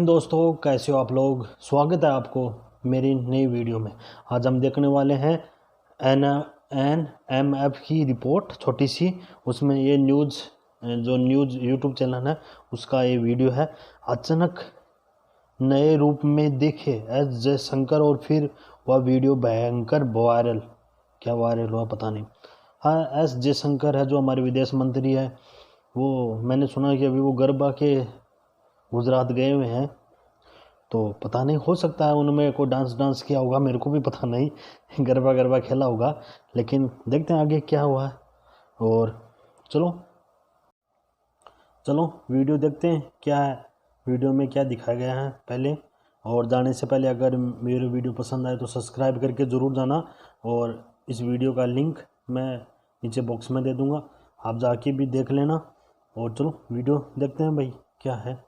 दोस्तों, कैसे हो आप लोग। स्वागत है आपको मेरी नई वीडियो में। आज हम देखने वाले हैं NMF की रिपोर्ट छोटी सी। उसमें ये न्यूज़ यूट्यूब चैनल है उसका ये वीडियो है। अचानक नए रूप में देखे एस जयशंकर और फिर वह वीडियो भयंकर वायरल। क्या वायरल हुआ पता नहीं। हाँ, एस जयशंकर है जो हमारे विदेश मंत्री है। वो मैंने सुना कि अभी वो गरबा के गुजरात गए हुए हैं, तो पता नहीं, हो सकता है उनमें कोई डांस किया होगा, मेरे को भी पता नहीं। गरबा खेला होगा, लेकिन देखते हैं आगे क्या हुआ है। और चलो वीडियो देखते हैं क्या है, वीडियो में क्या दिखाया गया है पहले। और जाने से पहले अगर मेरी वीडियो पसंद आए तो सब्सक्राइब करके ज़रूर जाना, और इस वीडियो का लिंक मैं नीचे बॉक्स में दे दूँगा, आप जाके भी देख लेना। और चलो वीडियो देखते हैं भाई क्या है।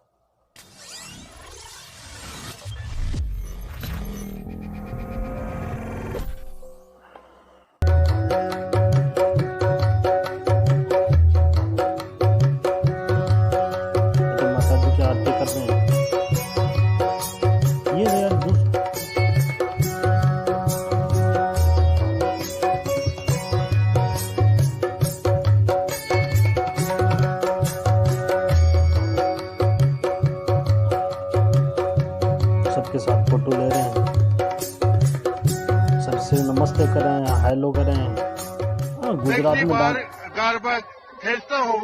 आरती कर रहे हैं ये यार सबके साथ फोटो ले रहे हैं, सबसे नमस्ते कर रहे हैं, हेलो कर रहे हैं। गुजरात में गरबा खेलता हूँ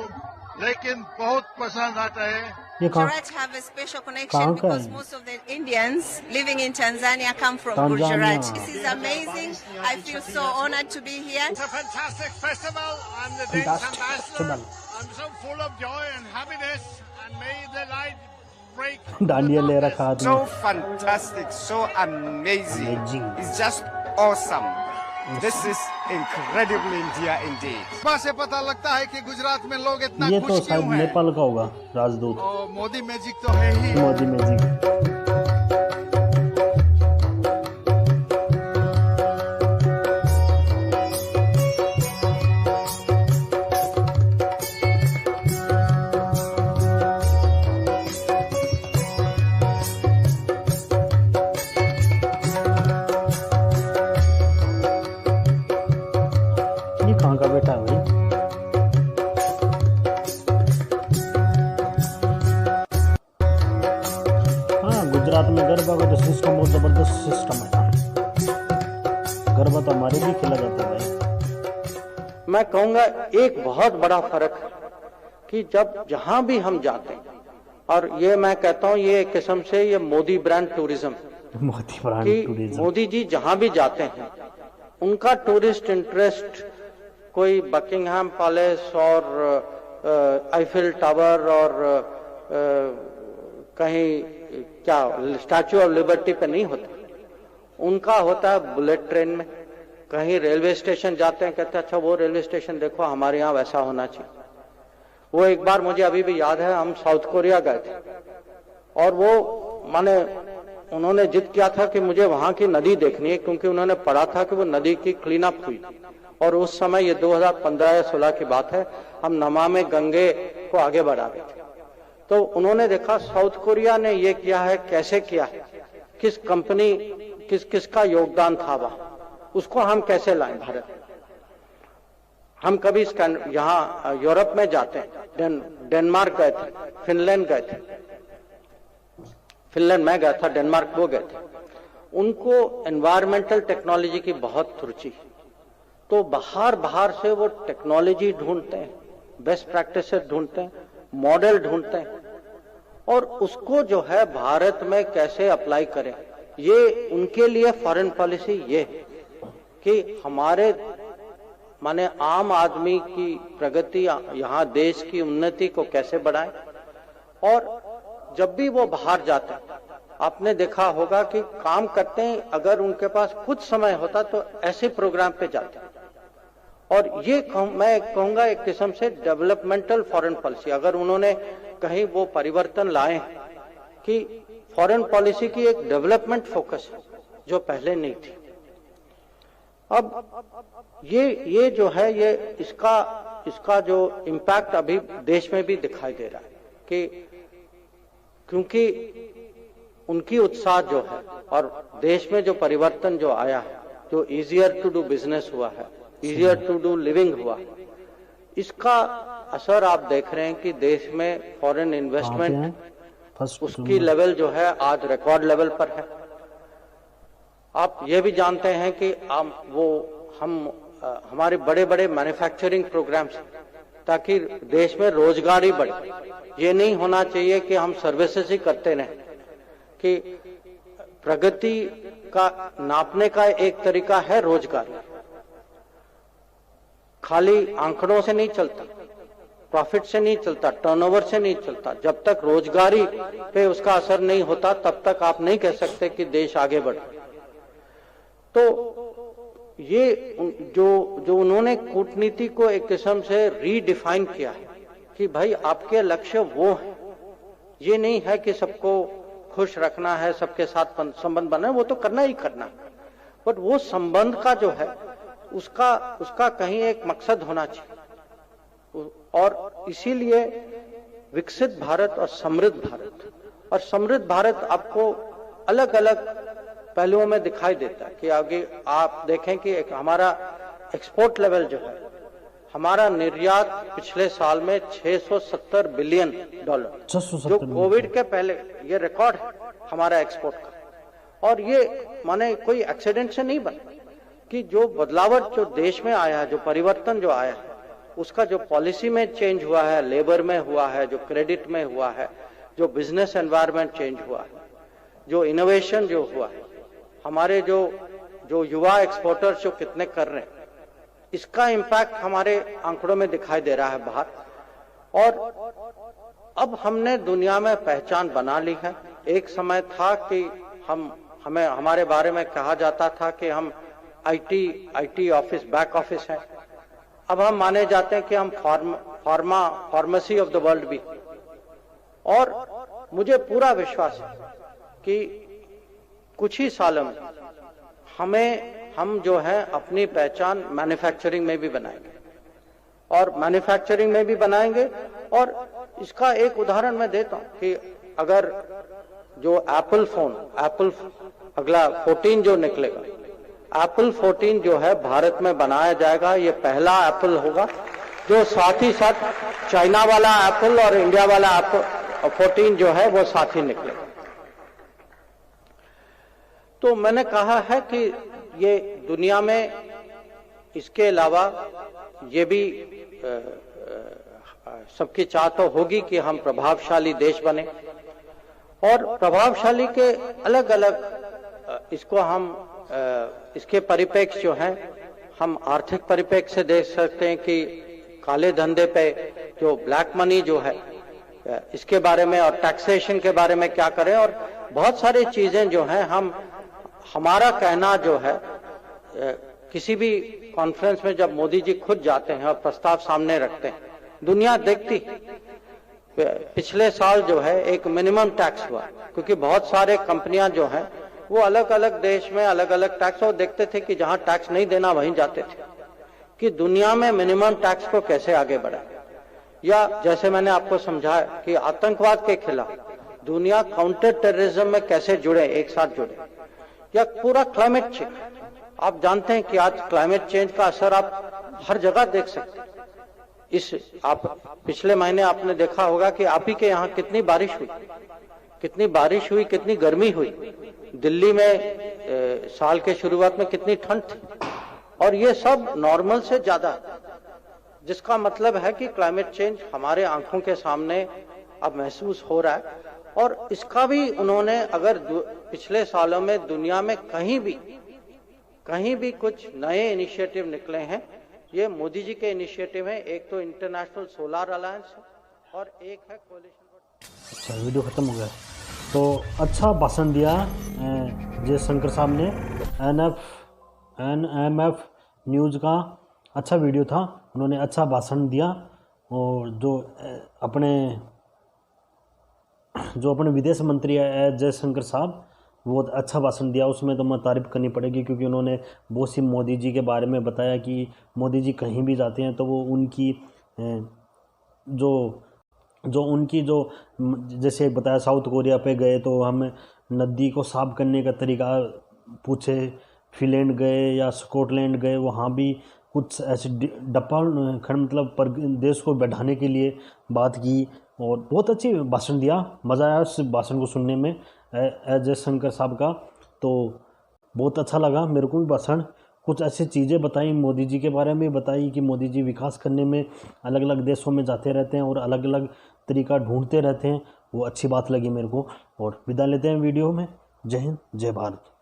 लेकिन बहुत पसंद आता है। ये Gujarat have a special connection because most of the Indians living in Tanzania come from Gujarat. This is amazing. I feel so honored to be here. It's a fantastic festival. I'm the Danish ambassador. I'm so full of joy and happiness, and may the light break. Dandiya ले रखा है। So fantastic, so amazing. It's just awesome. This is incredible India indeed. वहाँ से पता लगता है कि गुजरात में लोग इतना ये खुश तो क्यों शायद हैं। नेपाल का होगा राजदूत। और मोदी मैजिक तो है ही। मोदी मैजिक। कहाँ का बेटा है भाई। हाँ, गुजरात में गरबा का जो सिस्टम बहुत जबरदस्त सिस्टम है। गरबा तो हमारे भी खेला जाता है भाई। मैं कहूँगा एक बहुत बड़ा फर्क है कि जब जहां भी हम जाते हैं, और ये मैं कहता हूँ ये एक किस्म से ये Modi brand tourism, Modi brand कि टूरिज्म। मोदी जी जहां भी जाते हैं उनका टूरिस्ट इंटरेस्ट कोई बकिंगहैम पैलेस और आईफिल टावर और कहीं क्या स्टैचू ऑफ लिबर्टी पे नहीं होता। उनका होता है बुलेट ट्रेन में। कहीं रेलवे स्टेशन जाते हैं, कहते हैं अच्छा वो रेलवे स्टेशन देखो, हमारे यहाँ वैसा होना चाहिए। वो एक बार मुझे अभी भी याद है, हम साउथ कोरिया गए थे और वो माने उन्होंने जिद किया था कि मुझे वहां की नदी देखनी है, क्योंकि उन्होंने पढ़ा था कि वो नदी की क्लीन अप हुई। और उस समय ये 2015 या 16 की बात है, हम नमामि गंगे को आगे बढ़ा रहे थे। तो उन्होंने देखा साउथ कोरिया ने ये किया है, कैसे किया है, किस कंपनी किसका योगदान था वहां, उसको हम कैसे लाएं भारत में। हम कभी यहाँ यूरोप में जाते हैं, डेनमार्क गए थे, फिनलैंड गए थे, फिनलैंड में गया था, डेनमार्क वो गए थे। उनको एनवायरमेंटल टेक्नोलॉजी की बहुत रुचि, तो बाहर से वो टेक्नोलॉजी ढूंढते हैं, बेस्ट प्रैक्टिसेस ढूंढते हैं, मॉडल ढूंढते हैं, और उसको जो है भारत में कैसे अप्लाई करें। ये उनके लिए फॉरेन पॉलिसी ये कि हमारे माने आम आदमी की प्रगति, यहाँ देश की उन्नति को कैसे बढ़ाएं। और जब भी वो बाहर जाते हैं, आपने देखा होगा कि काम करते हैं, अगर उनके पास कुछ समय होता तो ऐसे प्रोग्राम पे जाते हैं। और ये मैं कहूंगा एक किस्म से डेवलपमेंटल फॉरेन पॉलिसी, अगर उन्होंने कहीं वो परिवर्तन लाए कि फॉरेन पॉलिसी की एक डेवलपमेंट फोकस है जो पहले नहीं थी। अब ये जो है ये इसका जो इम्पैक्ट अभी देश में भी दिखाई दे रहा है कि क्योंकि उनकी उत्साह जो है और देश में जो परिवर्तन जो आया है, जो इजियर टू डू बिजनेस हुआ है, इजियर टू डू लिविंग हुआ है, इसका असर आप देख रहे हैं कि देश में फॉरेन इन्वेस्टमेंट उसकी लेवल जो है आज रिकॉर्ड लेवल पर है। आप ये भी जानते हैं कि हमारे बड़े बड़े मैन्युफैक्चरिंग प्रोग्राम्स ताकि देश में रोजगारी बढ़े। ये नहीं होना चाहिए कि हम सर्विसेज ही करते रहें, कि प्रगति का नापने का एक तरीका है रोजगार। खाली आंकड़ों से नहीं चलता, प्रॉफिट से नहीं चलता, टर्नओवर से नहीं चलता। जब तक रोजगारी पे उसका असर नहीं होता तब तक आप नहीं कह सकते कि देश आगे बढ़े। तो ये जो उन्होंने कूटनीति को एक किस्म से रीडिफाइन किया है कि भाई आपके लक्ष्य वो है, ये नहीं है कि सबको खुश रखना है, सबके साथ संबंध बनाना है, वो तो करना ही करना, बट वो संबंध का जो है उसका कहीं एक मकसद होना चाहिए। और इसीलिए विकसित भारत और समृद्ध भारत आपको अलग अलग पहलुओं में दिखाई देता है कि आगे आप देखें कि हमारा एक्सपोर्ट लेवल जो है, हमारा निर्यात पिछले साल में $670 बिलियन, जो कोविड के पहले ये रिकॉर्ड है हमारा एक्सपोर्ट का। और ये माने कोई एक्सीडेंट से नहीं बना, कि जो बदलावट जो देश में आया है, जो परिवर्तन जो आया है, उसका जो पॉलिसी में चेंज हुआ है, लेबर में हुआ है, जो क्रेडिट में हुआ है, जो बिजनेस एनवायरनमेंट चेंज हुआ है, जो इनोवेशन जो हुआ है, हमारे जो युवा एक्सपोर्टर्स जो कितने कर रहे हैं, इसका इम्पैक्ट हमारे आंकड़ों में दिखाई दे रहा है बाहर। और अब हमने दुनिया में पहचान बना ली है। एक समय था कि हमारे बारे में कहा जाता था कि हम आईटी ऑफिस, बैक ऑफिस है। अब हम माने जाते हैं कि हम फार्मेसी ऑफ द वर्ल्ड भी। और मुझे पूरा विश्वास है कि कुछ ही सालों में हम जो है अपनी पहचान मैन्युफैक्चरिंग में भी बनाएंगे, और मैन्युफैक्चरिंग में भी बनाएंगे। और इसका एक उदाहरण मैं देता हूं कि अगर जो एप्पल अगला 14 जो निकलेगा, एप्पल 14 जो है भारत में बनाया जाएगा। ये पहला एप्पल होगा जो साथ ही साथ चाइना वाला एप्पल और इंडिया वाला एप्पल 14 जो है वो साथ ही निकलेगा। तो मैंने कहा है कि ये दुनिया में इसके अलावा ये भी सबकी चाह तो होगी कि हम प्रभावशाली देश बने, और प्रभावशाली के अलग अलग इसको हम इसके परिप्रेक्ष्य जो है हम आर्थिक परिप्रेक्ष्य से देख सकते हैं कि काले धंधे पे जो ब्लैक मनी जो है इसके बारे में, और टैक्सेशन के बारे में क्या करें। और बहुत सारी चीजें जो हैं हमारा कहना जो है किसी भी कॉन्फ्रेंस में जब मोदी जी खुद जाते हैं और प्रस्ताव सामने रखते हैं, दुनिया देखती। पिछले साल जो है एक मिनिमम टैक्स हुआ, क्योंकि बहुत सारे कंपनियां जो हैं वो अलग अलग देश में अलग अलग टैक्स, और देखते थे कि जहां टैक्स नहीं देना वहीं जाते थे, कि दुनिया में मिनिमम टैक्स को कैसे आगे बढ़ाए। या जैसे मैंने आपको समझाया कि आतंकवाद के खिलाफ दुनिया काउंटर टेररिज्म में कैसे जुड़े, एक साथ जुड़े। या पूरा क्लाइमेट चेंज, आप जानते हैं कि आज क्लाइमेट चेंज का असर आप हर जगह देख सकते हैं। आप पिछले महीने आपने देखा होगा कि आप ही के यहाँ कितनी बारिश हुई, कितनी गर्मी हुई। दिल्ली में साल के शुरुआत में कितनी ठंड थी, और ये सब नॉर्मल से ज्यादा, जिसका मतलब है कि क्लाइमेट चेंज हमारे आंखों के सामने अब महसूस हो रहा है। और इसका भी उन्होंने अगर पिछले सालों में दुनिया में कहीं भी कुछ नए इनिशिएटिव निकले हैं, ये मोदी जी के इनिशिएटिव हैं। एक तो इंटरनेशनल सोलर अलायंस और एक है कोलिशन। अच्छा, वीडियो खत्म हो गया। तो अच्छा भाषण दिया जयशंकर साहब ने। NMF न्यूज़ का अच्छा वीडियो था, उन्होंने अच्छा भाषण दिया। और जो अपने विदेश मंत्री है जयशंकर साहब, बहुत अच्छा भाषण दिया। उसमें तो मैं तारीफ़ करनी पड़ेगी, क्योंकि उन्होंने बहुत सी मोदी जी के बारे में बताया कि मोदी जी कहीं भी जाते हैं तो वो उनकी जो जो उनकी जो जैसे बताया साउथ कोरिया पे गए तो हम नदी को साफ करने का तरीका पूछे, फिनलैंड गए या स्कॉटलैंड गए, वहाँ भी कुछ ऐसे डेवलपमेंट मतलब पर देश को बढ़ाने के लिए बात की और बहुत अच्छी भाषण दिया। मज़ा आया उस भाषण को सुनने में जयशंकर साहब का, तो बहुत अच्छा लगा मेरे को भी भाषण। कुछ ऐसी चीज़ें बताई मोदी जी के बारे में, बताई कि मोदी जी विकास करने में अलग अलग देशों में जाते रहते हैं और अलग अलग तरीका ढूंढते रहते हैं, वो अच्छी बात लगी मेरे को। और विदा लेते हैं वीडियो में। जय हिंद, जय भारत।